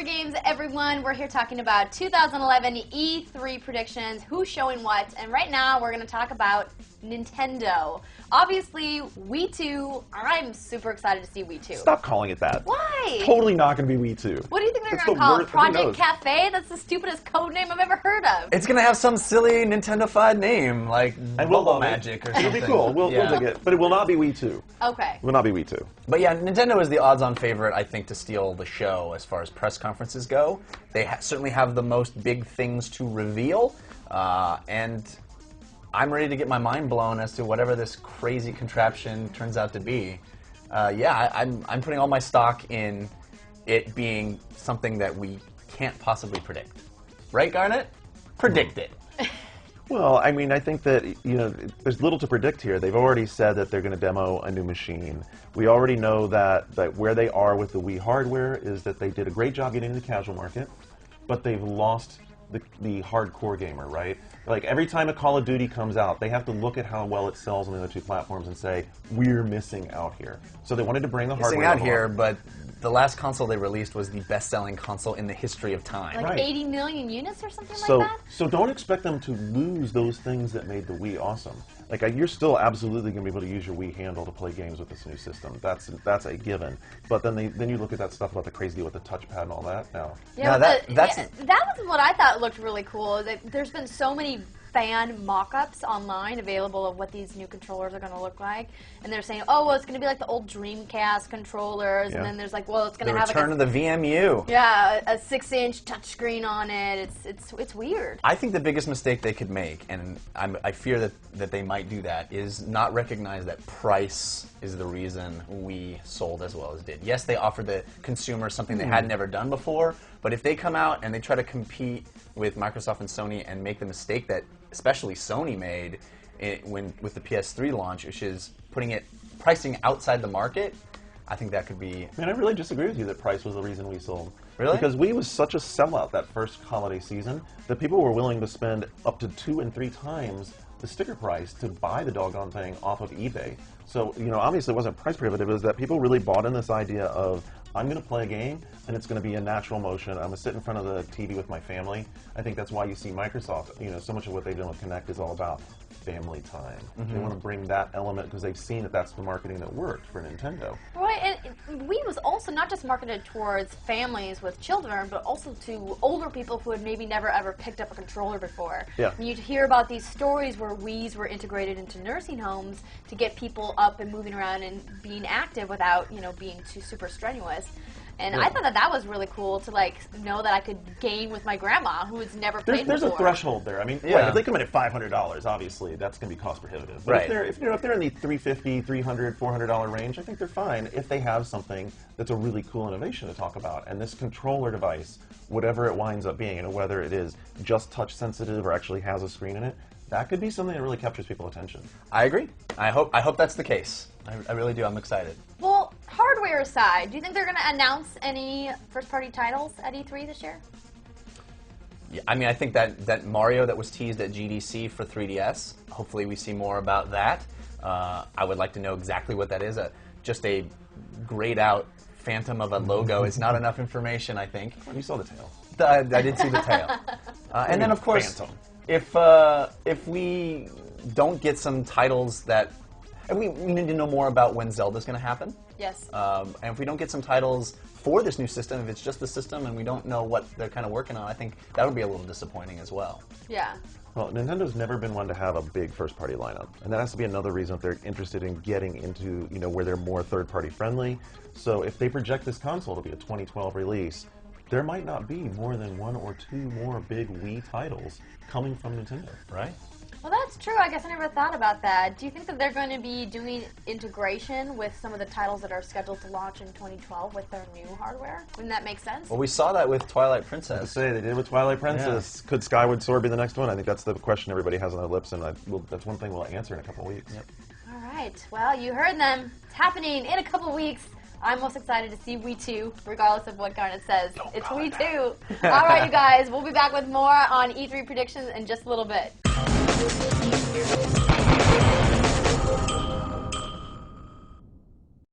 Harvey Games, everyone. We're here talking about 2011 E3 predictions, who's showing what, and right now we're going to talk about Nintendo. Obviously, Wii 2, I'm super excited to see Wii 2. Stop calling it that. Why? Totally not going to be Wii 2. What do you think they're That's going to the call it? worst- who Project knows? Cafe? That's the stupidest code name I've ever heard of. It's gonna have some silly Nintendo-fied name, like Bubble Magic or something. It'll be cool. We'll dig it. But it will not be Wii 2. Okay. It will not be Wii 2. But yeah, Nintendo is the odds-on favorite, I think, to steal the show as far as press conferences go. They certainly have the most big things to reveal, and I'm ready to get my mind blown as to whatever this crazy contraption turns out to be. Yeah, I'm putting all my stock in it being something that we can't possibly predict. Right, Garnett? Predict it. Well, I mean, I think that, there's little to predict here. They've already said that they're going to demo a new machine. We already know that where they are with the Wii hardware is that they did a great job getting into the casual market, but they've lost the hardcore gamer, right? Like, every time a Call of Duty comes out, they have to look at how well it sells on the other two platforms and say, we're missing out here. So they wanted to bring the hardware Missing out here, but the last console they released was the best-selling console in the history of time. Like Right. 80 million units or something So, like that? so don't expect them to lose those things that made the Wii awesome. Like, you're still absolutely going to be able to use your Wii handle to play games with this new system. That's a given. But then you look at that stuff about the crazy deal with the touchpad and all that. Now, Yeah, Now that was what I thought looked really cool. There's been so many fan mock-ups online available of what these new controllers are going to look like, and they're saying, oh, well, it's going to be like the old Dreamcast controllers, and then there's like, well, it's going The to have return like of the VMU. a 6-inch touchscreen on it. It's weird. I think the biggest mistake they could make, and I fear that they might do that, is not recognize that price is the reason we sold as well as did. Yes, they offered the consumer something they had never done before, but if they come out and they try to compete with Microsoft and Sony and make the mistake that especially Sony made with the PS3 launch, which is pricing outside the market, I think that could be... Man, I really disagree with you that price was the reason we sold. Really? Because Wii was such a sellout that first holiday season that people were willing to spend up to 2 and 3 times the sticker price to buy the doggone thing off of eBay. So, obviously it wasn't price prohibitive, it was that people really bought in this idea of, I'm going to play a game, and it's going to be a natural motion. I'm going to sit in front of the TV with my family. I think that's why you see Microsoft, so much of what they've done with Kinect is all about family time. They want to bring that element because they've seen that that's the marketing that worked for Nintendo. Right, and Wii was also not just marketed towards families with children, but also to older people who had maybe never ever picked up a controller before. Yeah. And you'd hear about these stories where Wiis were integrated into nursing homes to get people up and moving around and being active without, being too super strenuous. And I thought that was really cool to know that I could game with my grandma who has never played There's before. a threshold there. I mean, if they come in at $500, obviously that's going to be cost prohibitive. But if they're in the $350, $300, $400 range, I think they're fine if they have something that's a really cool innovation to talk about. And this controller device, whatever it winds up being, whether it is just touch sensitive or actually has a screen in it, that could be something that really captures people's attention. I agree. I hope that's the case. I really do. I'm excited. Well, hardware aside, do you think they're going to announce any first-party titles at E3 this year? Yeah, I mean, I think that Mario that was teased at GDC for 3DS, hopefully we see more about that. I would like to know exactly what that is. Just a grayed-out phantom of a logo is not enough information, I think. You saw the tail. I did see the tail. And then, of course, Phantom. if we don't get some titles that... And we need to know more about when Zelda's going to happen. Yes. And if we don't get some titles for this new system, if it's just the system and we don't know what they're kind of working on, I think that would be a little disappointing as well. Yeah. Well, Nintendo's never been one to have a big first-party lineup, and that has to be another reason that they're interested in getting into, where they're more third-party friendly. So if they project this console to be a 2012 release, there might not be more than 1 or 2 more big Wii titles coming from Nintendo. Right? Well, that's true. I guess I never thought about that. Do you think that they're going to be doing integration with some of the titles that are scheduled to launch in 2012 with their new hardware? Wouldn't that make sense? Well, we saw that with Twilight Princess. To say they did with Twilight Princess. Yeah. Could Skyward Sword be the next one? I think that's the question everybody has on their lips, and that's one thing we'll answer in a couple of weeks. Yep. All right. Well, you heard them. It's happening in a couple of weeks. I'm most excited to see Wii 2, regardless of what Garnett says. It's Wii 2. All right, you guys. We'll be back with more on E3 predictions in just a little bit.